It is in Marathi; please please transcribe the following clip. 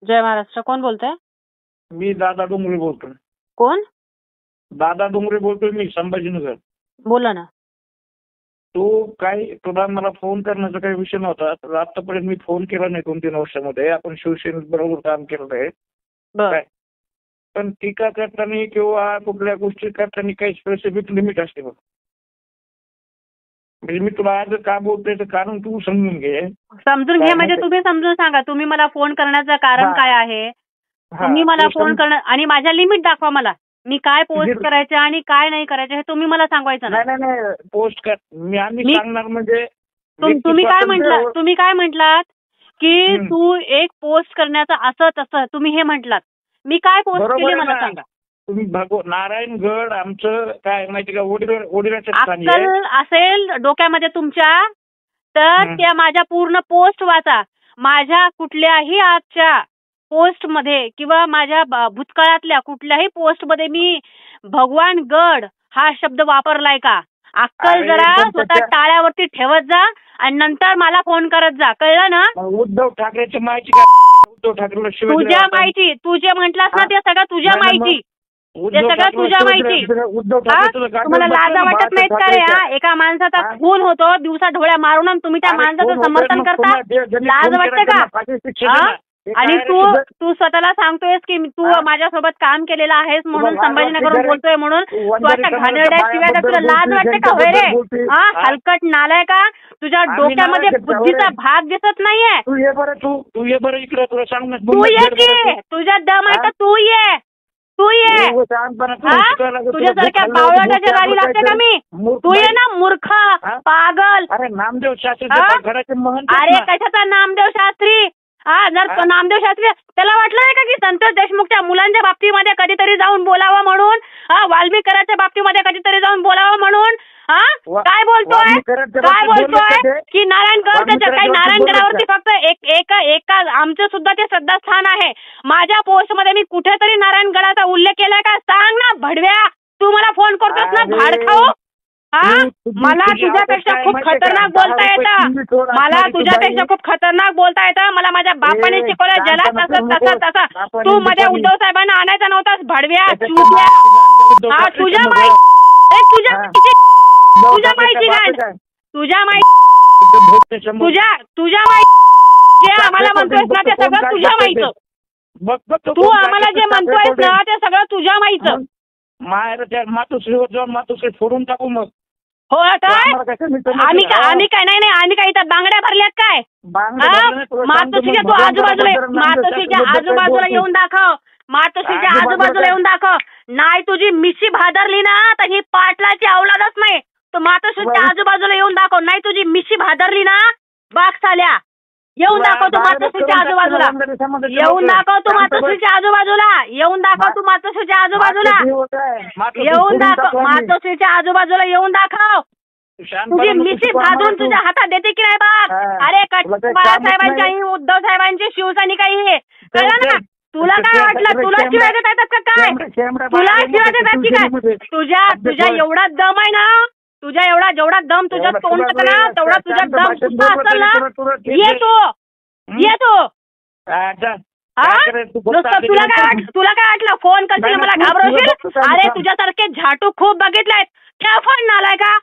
जय महाराष्ट्र. कोण बोलतंय? मी दादा डोंगरे बोलतोय. कोण? दादा डोंगरे बोलतोय मी, संभाजीनगर. बोला ना. तुला मला फोन करण्याचा काही विषय नव्हता. तर आतापर्यंत मी फोन केला नाही 2-3 वर्षामध्ये. आपण शिवसेनेत बरोबर काम केलंय. बर. पण टीका करताना किंवा कुठल्या गोष्टी करताना काही स्पेसिफिक लिमिट असते बघ. म्हणजे मी तुला आज का बोलतोय तर कारण तू समजून घे. समजून घे म्हणजे तुम्ही समजून सांगा. तुम्ही मला फोन करण्याचं कारण काय आहे? तुम्ही मला फोन करणं आणि माझ्या लिमिट दाखवा मला. मी काय पोस्ट करायचं आणि काय नाही करायचं हे तुम्ही मला सांगायचं नाही. पोस्ट कर आम्ही सांगणार म्हणजे तुम्ही काय म्हटलात की तू एक पोस्ट करण्याचं असं तसं तुम्ही हे म्हटलात. मी काय पोस्ट केली मला सांगा. तुम्ही नारायणगड आमचं काय माहिती का ओडिराच्या ठिकाणी अक्कल असेल डोक्यामध्ये तुमच्या तर त्या माझ्या पूर्ण पोस्ट वाचा. माझ्या कुठल्याही आजच्या पोस्टमध्ये किंवा माझ्या भूतकाळातल्या कुठल्याही पोस्टमध्ये मी भगवान गड हा शब्द वापरलाय का? अक्कल जरा स्वतः टाळ्यावरती ठेवत जा आणि नंतर मला फोन करत जा. कळलं ना? उद्धव ठाकरेची माहिती उद्धव ठाकरेला तुझ्या माहिती तू जे म्हटलास ना ते सगळं तुझ्या माहिती. ते सगळं तुझ्या माहिती. तुम्हाला लाजा वाटत नाहीत का रे? एका माणसाचा खून होतो दिवसा ढोळ्या मारून तुम्ही त्या माणसाचं समर्थन करता. लाज वाटते का? आणि तू स्वतःला सांगतोयस की तू माझ्यासोबत काम केलेलं आहेस म्हणून संभाजीनगरहून बोलतोय म्हणून तू आता घाणेरड्या शिव्या का? तुला लाज वाटते का होय रे? हलकट नालाय का? तुझ्या डोक्यामध्ये बुद्धीचा भाग दिसत नाहीये. तू ये बरं इकडे तुला सांग. तू ये की तुझ्या दम आहे तर तू ये. तुझ्यासारख्या बावळटाच्या गाडी लागते का मी? तू ये ना मूर्ख पागल. अरे नामदेव शास्त्री अरे कशाचा नामदेव शास्त्री? जर नामदेव शास्त्री त्याला वाटलं नाही का की संतोष देशमुखच्या मुलांच्या बाबतीमध्ये कधीतरी जाऊन बोलावं म्हणून? वाल्मिकराच्या बाबतीमध्ये कधीतरी जाऊन बोलावं म्हणून? काय बोलतोय की नारायणगड? काही नारायणगडावरती फक्त एका आमचं सुद्धा ते श्रद्धास्थान आहे. माझ्या पोस्टमध्ये मी कुठेतरी नारायणगडाचा उल्लेख केलाय का? सांग ना भडव्या. तू मला फोन करतोस ना भाडखाऊ? मला तुझ्यापेक्षा खूप खतरनाक बोलता येतं. मला माझ्या बापाने शिकवलं ज्याला तसं. तू मध्ये उद्धव साहेबांना आणायचा नव्हतास भडव्या चुद्या. तुझ्या माहिती जे आम्हाला म्हणतोयस ना ते सगळं तुझ्या माहिती. तू आम्हाला जे म्हणतोयस ना ते सगळं तुझ्या माहिती. मातोश्रीवर जाऊन मातोश्री फोडून टाकू मग. हो काय? आम्ही काय नाही आम्ही काय इथं बांगड्या भरल्यात काय? मातोश्रीच्या तू मातोश्रीच्या आजूबाजूला येऊन दाखव. मातोश्रीच्या आजूबाजूला येऊन दाखव. नाही तुझी मिशी भादरली ना तर ही पाटलाची अवलादच नाही. तू मातोश्रीच्या आजूबाजूला येऊन दाखव. नाही तुझी मिशी भादरली ना बाग साल्या येऊन दाखव. तू मातोश्रीच्या आजूबाजूला येऊन दाखव. तू मातोश्रीच्या आजूबाजूला येऊन दाखव. तू मातोश्रीच्या आजूबाजूला येऊन दाखव. मातोश्रीच्या आजूबाजूला येऊन दाखव. तुझी मिशी भाजून तुझ्या हातात देते की नाही बघ. अरे बाळासाहेबांची आई उद्धव साहेबांची शिवसैनिक आहे. कळलं ना? तुला काय वाटलं? तुला शिवाय देत येतात का काय? तुला शिवाय देतात की काय? तुझ्या एवढा दम आहे ना. तुझ्या जेवढा दम तुझ्या तोंडात ना तेवढा तुझा दम सुद्धा असेल ना. ये तू तुला काय वाटलं? फोन करशील मला घाबरवशील? अरे तुझ्यासारखे झाटू खूप बघितलेत. ठेव फोन नालाय का?